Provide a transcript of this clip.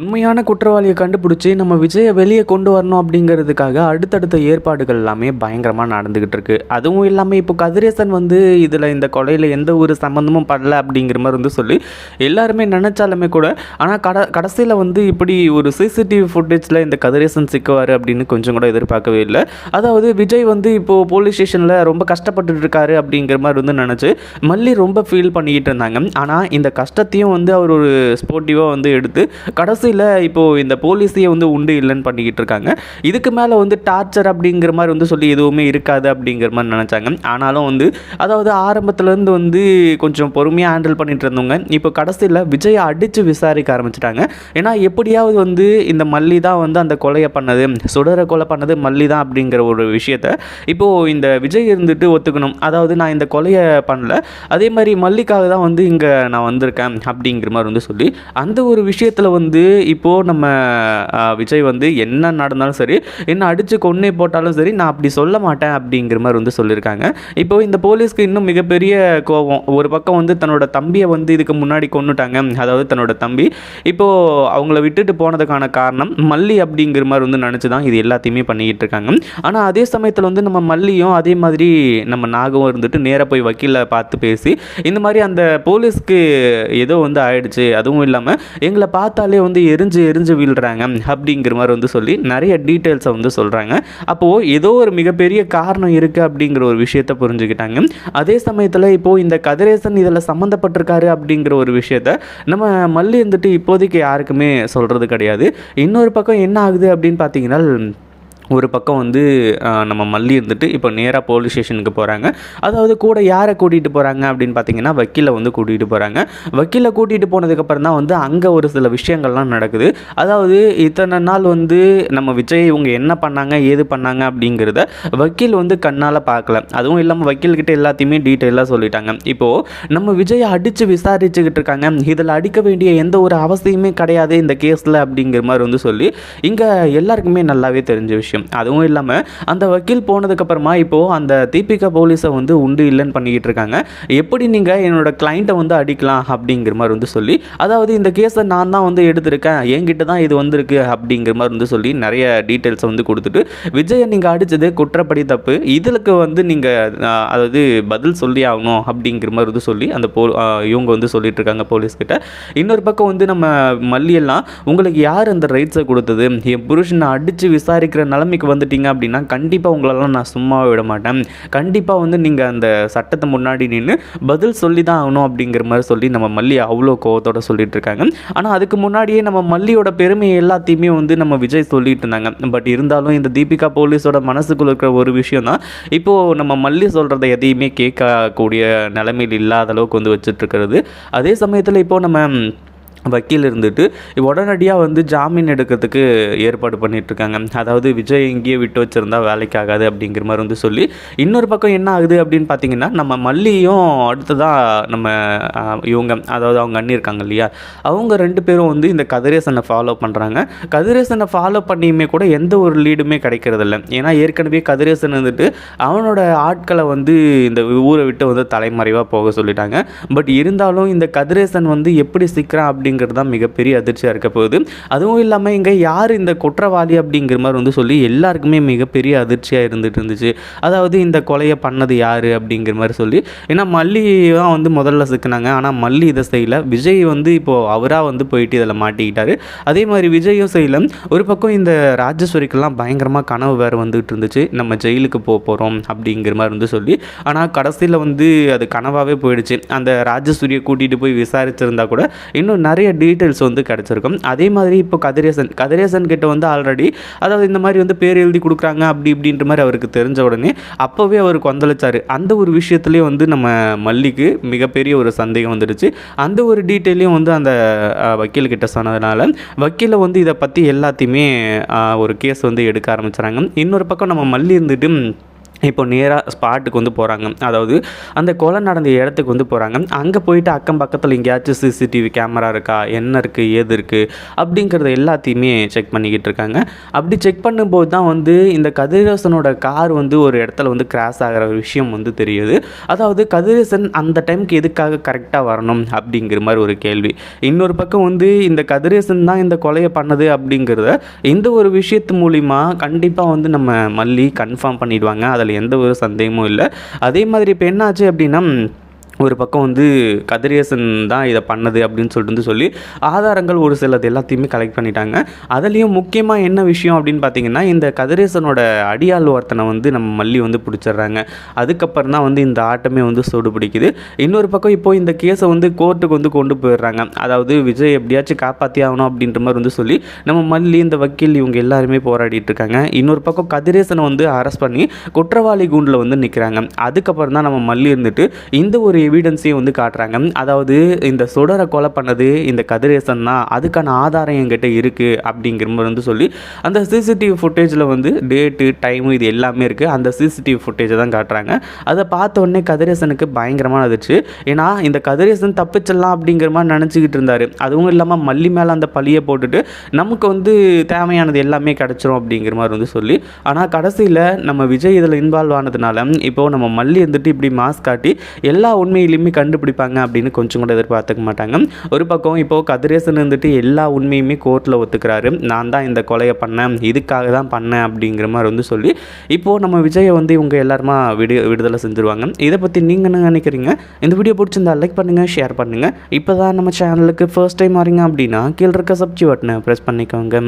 உண்மையான குற்றவாளியை கண்டுபிடிச்சி நம்ம விஜயை வெளியே கொண்டு வரணும் அப்படிங்கிறதுக்காக அடுத்தடுத்த ஏற்பாடுகள் எல்லாமே பயங்கரமாக நடந்துக்கிட்டு இருக்கு. அதுவும் இல்லாமல் இப்போ கதிரேசன் இதில் இந்த கொலையில் எந்த ஒரு சம்மந்தமும் படல அப்படிங்கிற மாதிரி சொல்லி எல்லாருமே நினச்சாலுமே கூட, ஆனால் கடைசியில் இப்படி ஒரு சிசிடிவி ஃபுட்டேஜில் இந்த கதிரேசன் சிக்குவார் அப்படின்னு கொஞ்சம் கூட எதிர்பார்க்கவே இல்லை. அதாவது விஜய் இப்போது போலீஸ் ஸ்டேஷனில் ரொம்ப கஷ்டப்பட்டு இருக்காரு அப்படிங்கிற மாதிரி நினச்சி மல்லி ரொம்ப ஃபீல் பண்ணிக்கிட்டு இருந்தாங்க. ஆனால் இந்த கஷ்டத்தையும் அவர் ஒரு ஸ்போர்ட்டிவாக எடுத்து கடைசி இப்போது இந்த போலீஸையே உண்டு இல்லைன்னு பண்ணிக்கிட்டு இருக்காங்க. இதுக்கு மேலே டார்ச்சர் அப்படிங்கிற மாதிரி சொல்லி எதுவுமே இருக்காது அப்படிங்கிற மாதிரி நினச்சாங்க. ஆனாலும் அதாவது ஆரம்பத்துலேருந்து கொஞ்சம் பொறுமையாக ஹேண்டில் பண்ணிட்டு இருந்தவங்க இப்போ கடைசியில் விஜயை அடித்து விசாரிக்க ஆரம்பிச்சிட்டாங்க. ஏன்னா எப்படியாவது இந்த மல்லி தான் அந்த கொலையை பண்ணது, சுடரை கொலை பண்ணது மல்லி தான் அப்படிங்கிற ஒரு விஷயத்த இப்போது இந்த விஜய் ஒத்துக்கணும். அதாவது நான் இந்த கொலையை பண்ணல, அதே மாதிரி மல்லிக்காக தான் இங்கே நான் வந்திருக்கேன் அப்படிங்கிற மாதிரி சொல்லி அந்த ஒரு விஷயத்தில் இப்போது நம்ம விஜய் என்ன நடந்தாலும் சரி, என்ன அடித்து கொன்னே போட்டாலும் சரி, நான் அப்படி சொல்ல மாட்டேன் அப்படிங்கிற மாதிரி சொல்லியிருக்காங்க. இப்போது இந்த போலீஸ்க்கு இன்னும் மிகப்பெரிய கோபம். ஒரு பக்கம் தன்னோட தம்பியை இதுக்கு முன்னாடி கொன்னுட்டாங்க. அதாவது தன்னோட தம்பி இப்போது அவங்கள விட்டுட்டு போனதுக்கான காரணம் மல்லி அப்படிங்கிற மாதிரி நினச்சி தான் இது எல்லாத்தையுமே பண்ணிக்கிட்டு இருக்காங்க. ஆனால் அதே சமயத்தில் நம்ம மல்லியும் அதே மாதிரி நம்ம நாகவும் நேராக போய் வக்கீலை பார்த்து பேசி இந்த மாதிரி அந்த போலீஸ்க்கு ஏதோ ஆயிடுச்சு, அதுவும் இல்லாமல் எங்களை பார்த்தாலே எரிஞ்சு வீழ்றாங்க அப்படிங்கிற மாதிரி சொல்லி நிறைய டீட்டெயில்ஸை சொல்கிறாங்க. அப்போது ஏதோ ஒரு மிகப்பெரிய காரணம் இருக்குது அப்படிங்கிற ஒரு விஷயத்தை புரிஞ்சுக்கிட்டாங்க. அதே சமயத்தில் இப்போது இந்த கதிரேசன் இதில் சம்மந்தப்பட்டிருக்காரு அப்படிங்கிற ஒரு விஷயத்த நம்ம மல்லி இப்போதைக்கு யாருக்குமே சொல்கிறது கிடையாது. இன்னொரு பக்கம் என்ன ஆகுது அப்படின்னு பார்த்தீங்கன்னா, ஒரு பக்கம் நம்ம மல்லி இப்போ நேராக போலீஸ் ஸ்டேஷனுக்கு போகிறாங்க. அதாவது கூட யாரை கூட்டிகிட்டு போகிறாங்க அப்படின்னு பார்த்தீங்கன்னா, வக்கீலை கூட்டிகிட்டு போகிறாங்க. வக்கீலை கூட்டிகிட்டு போனதுக்கப்புறம் தான் அங்கே ஒரு சில விஷயங்கள்லாம் நடக்குது. அதாவது இத்தனை நாள் நம்ம விஜய் இவங்க என்ன பண்ணாங்க ஏது பண்ணாங்க அப்படிங்கிறத வக்கீல் கண்ணால் பார்க்கல. அதுவும் இல்லாமல் வக்கீல்கிட்ட எல்லாத்தையுமே டீட்டெயிலாக சொல்லிட்டாங்க. இப்போது நம்ம விஜயை அடித்து விசாரிச்சுக்கிட்டு இருக்காங்க. இதில் அடிக்க வேண்டிய எந்த ஒரு அவசியமே கிடையாது இந்த கேஸில் அப்படிங்கிற மாதிரி சொல்லி இங்கே எல்லாருக்குமே நல்லாவே தெரிஞ்ச விஷயம். அதுவும் இல்லாமல் அந்த வக்கீல் போனதுக்கப்புறமா இப்போது அந்த தீபிகா போலீஸை உண்டு இல்லைன்னு பண்ணிக்கிட்டு இருக்காங்க. எப்படி நீங்கள் என்னோட கிளைண்ட்டை அடிக்கலாம் அப்படிங்கிற மாதிரி சொல்லி, அதாவது இந்த கேஸை நான் தான் எடுத்திருக்கேன், என்கிட்ட தான் இது வந்திருக்கு அப்படிங்கிற மாதிரி சொல்லி நிறைய டீட்டெயில்ஸை கொடுத்துட்டு, விஜயை நீங்கள் அடித்தது குற்றப்படி தப்பு, இதுக்கு நீங்கள் அதாவது பதில் சொல்லி ஆகணும் அப்படிங்கிற மாதிரி சொல்லி அந்த இவங்க சொல்லிட்டு இருக்காங்க போலீஸ்கிட்ட. இன்னொரு பக்கம் நம்ம மல்லியெல்லாம் உங்களுக்கு யார் அந்த ரைட்ஸை கொடுத்தது, என் புருஷனை அடித்து விசாரிக்கிற நிலைமைக்கு வந்துட்டீங்க அப்படின்னா கண்டிப்பாக உங்களெல்லாம் நான் சும்மாவே விட மாட்டேன், கண்டிப்பாக நீங்கள் அந்த சட்டத்தை முன்னாடி நின்று பதில் சொல்லி தான் ஆகணும் அப்படிங்கிற மாதிரி சொல்லி நம்ம மல்லி அவ்வளோ கோவத்தோடு சொல்லிட்டு இருக்காங்க. ஆனால் அதுக்கு முன்னாடியே நம்ம மல்லியோட பெருமையை எல்லாத்தையுமே நம்ம விஜய் சொல்லிட்டு இருந்தாங்க. பட் இருந்தாலும் இந்த தீபிகா போலீஸோட மனசுக்குள்ள இருக்கிற ஒரு விஷயம் தான் இப்போது நம்ம மல்லி சொல்கிறத எதையுமே கேட்கக்கூடிய நிலைமையில் இல்லாத அளவுக்கு வச்சுட்டு இருக்கிறது. அதே சமயத்தில் இப்போது நம்ம வக்கீல் உடனடியாக ஜாமீன் எடுக்கிறதுக்கு ஏற்பாடு பண்ணிகிட்ருக்காங்க. அதாவது விஜய் இங்கேயே விட்டு வச்சுருந்தா வேலைக்கு ஆகாது அப்படிங்கிற மாதிரி சொல்லி, இன்னொரு பக்கம் என்ன ஆகுது அப்படின்னு பார்த்தீங்கன்னா, நம்ம மல்லியும் அடுத்ததாக நம்ம இவங்க அதாவது அவங்க அண்ணி இருக்காங்க இல்லையா, அவங்க ரெண்டு பேரும் இந்த கதிரேசனை ஃபாலோ பண்ணுறாங்க. கதிரேசனை ஃபாலோ பண்ணியுமே கூட எந்த ஒரு லீடுமே கிடைக்கிறதில்ல. ஏன்னா ஏற்கனவே கதிரேசன் அவனோட ஆட்களை இந்த ஊரை விட்டு தலைமறைவாக போக சொல்லிட்டாங்க. பட் இருந்தாலும் இந்த கதிரேசன் எப்படி சிக்கிறான் அப்படிங்கிறது தான் மிகப்பெரிய அதிர்ச்சியாக இருக்க போகுது. அதுவும் இல்லாமல் இங்கே யார் இந்த குற்றவாளி அப்படிங்கிற மாதிரி சொல்லி எல்லாருக்குமே மிகப்பெரிய அதிர்ச்சியாக இருந்துச்சு. அதாவது இந்த கொலையை பண்ணது யார் அப்படிங்கிற மாதிரி சொல்லி, ஏன்னா மல்லி தான் முதல்ல சிக்கினாங்க. ஆனால் மல்லி இதை செய்யலை. விஜய் இப்போது அவராக போயிட்டு இதில் மாட்டிக்கிட்டாரு. அதே மாதிரி விஜயும் செய்யலை. ஒரு பக்கம் இந்த ராஜேஸ்வரிக்கெல்லாம் பயங்கரமாக கனவு வேறு வந்துகிட்டு இருந்துச்சு, நம்ம ஜெயிலுக்கு போகிறோம் அப்படிங்கிற மாதிரி சொல்லி. ஆனால் கடைசியில் அது கனவாகவே போயிடுச்சு. அந்த ராஜேஸ்வரியை கூட்டிகிட்டு போய் விசாரிச்சிருந்தா கூட இன்னும் நிறைய டீட்டெயில்ஸ் கிடச்சிருக்கும். அதே மாதிரி இப்போ கதிரேசன் கிட்ட ஆல்ரெடி அதாவது இந்த மாதிரி பேர் எழுதி கொடுக்குறாங்க அப்படி இப்படின்ற மாதிரி அவருக்கு தெரிஞ்ச உடனே அப்போவே அவர் கொந்தளிச்சார். அந்த ஒரு விஷயத்துலேயே நம்ம மல்லிக்கு மிகப்பெரிய ஒரு சந்தேகம் வந்துடுச்சு. அந்த ஒரு டீட்டெயிலையும் அந்த வக்கீல்கிட்ட சொன்னதுனால வக்கீலை இதை பற்றி எல்லாத்தையுமே ஒரு கேஸ் எடுக்க ஆரம்பிச்சுறாங்க. இன்னொரு பக்கம் நம்ம மல்லி இப்போ நேராக ஸ்பாட்டுக்கு வந்து போகிறாங்க. அதாவது அந்த கொலை நடந்த இடத்துக்கு வந்து போகிறாங்க. அங்கே போயிட்டு அக்கம் பக்கத்தில் எங்கேயாச்சும் சிசிடிவி கேமரா இருக்கா, என்ன இருக்குது, ஏது இருக்குது அப்படிங்கிறத எல்லாத்தையுமே செக் பண்ணிக்கிட்டு இருக்காங்க. அப்படி செக் பண்ணும்போது தான் வந்து இந்த கதிரேசனோட கார் வந்து ஒரு இடத்துல வந்து கிராஸ் ஆகிற ஒரு விஷயம் வந்து தெரியுது. அதாவது கதிரேசன் அந்த டைமுக்கு எதுக்காக கரெக்டாக வரணும் அப்படிங்கிற மாதிரி ஒரு கேள்வி. இன்னொரு பக்கம் வந்து இந்த கதிரேசன் தான் இந்த கொலையை பண்ணது அப்படிங்கிறத இந்த ஒரு விஷயத்து மூலிமா கண்டிப்பாக வந்து நம்ம மல்லி கன்ஃபார்ம் பண்ணிடுவாங்க. அதில் எந்த ஒரு சந்தேகமும் இல்லை. அதே மாதிரி இப்போ என்னாச்சு அப்படின்னா, ஒரு பக்கம் வந்து கதிரேசன் தான் இதை பண்ணது அப்படின்னு சொல்லிட்டு சொல்லி ஆதாரங்கள் ஒரு சிலது எல்லாத்தையுமே கலெக்ட் பண்ணிட்டாங்க. அதுலேயும் முக்கியமாக என்ன விஷயம் அப்படின்னு பார்த்தீங்கன்னா, இந்த கதிரேசனோட அடியாள் ஒருத்தனை வந்து நம்ம மல்லி வந்து பிடிச்சிடுறாங்க. அதுக்கப்புறம் தான் வந்து இந்த ஆட்டமே வந்து சூடு பிடிக்குது. இன்னொரு பக்கம் இப்போது இந்த கேஸை வந்து கோர்ட்டுக்கு வந்து கொண்டு போயிடுறாங்க. அதாவது விஜய் எப்படியாச்சும் காப்பாற்றி ஆகணும் அப்படின்ற மாதிரி வந்து சொல்லி நம்ம மல்லி, இந்த வக்கீல், இவங்க எல்லாருமே போராடிட்டு இருக்காங்க. இன்னொரு பக்கம் கதிரேசனை வந்து அரெஸ்ட் பண்ணி குற்றவாளி கூண்டில் வந்து நிற்கிறாங்க. அதுக்கப்புறம் தான் நம்ம மல்லி இருந்துட்டு இந்த ஒரு எவிடன்ஸையும் வந்து காட்டுறாங்க. அதாவது இந்த சுடரை கொலை பண்ணது இந்த கதிரேசன் தான், அதுக்கான ஆதாரம் என்கிட்ட இருக்குது அப்படிங்கிற மாதிரி வந்து சொல்லி அந்த சிசிடிவி ஃபுட்டேஜில் வந்து டேட்டு, டைமு இது எல்லாமே இருக்குது. அந்த சிசிடிவி ஃபுட்டேஜை தான் காட்டுறாங்க. அதை பார்த்த உடனே கதிரேசனுக்கு பயங்கரமாக இருந்துச்சு. ஏன்னா இந்த கதிரேசன் தப்பிச்சிடலாம் அப்படிங்கிற மாதிரி நினச்சிக்கிட்டு இருந்தார். அதுவும் இல்லாமல் மல்லி மேலே அந்த பழியை போட்டுட்டு நமக்கு வந்து தேவையானது எல்லாமே கிடச்சிரும் அப்படிங்கிற மாதிரி வந்து சொல்லி, ஆனால் கடைசியில் நம்ம விஜய் இதில் இன்வால்வ் ஆனதுனால இப்போது நம்ம மல்லி வந்துட்டு இப்படி மாஸ் காட்டி எல்லா உண்மையிலுமே கண்டுபிடிப்பாங்க அப்படின்னு கொஞ்சம் கூட எதிர்பார்த்துக்க மாட்டாங்க. ஒரு பக்கம் இப்போது கதிரேசன் வந்துட்டு எல்லா உண்மையுமே கோர்ட்டில் ஒத்துக்கிறாரு. நான் தான் இந்த கொலையை பண்ணேன், இதுக்காக தான் பண்ணேன் அப்படிங்கிற மாதிரி வந்து சொல்லி இப்போது நம்ம விஜயை வந்து இவங்க எல்லாருமா விடுதலை செஞ்சுருவாங்க. இதை பற்றி நீங்கள் என்ன நினைக்கிறீங்க? இந்த வீடியோ பிடிச்சிருந்தா லைக் பண்ணுங்கள், ஷேர் பண்ணுங்கள். இப்போ தான் நம்ம சேனலுக்கு ஃபர்ஸ்ட் டைம் வரீங்க அப்படின்னா கீழே இருக்க சப்ஸ்கிரைப் பட்டனை ப்ரெஸ் பண்ணிக்கோங்க.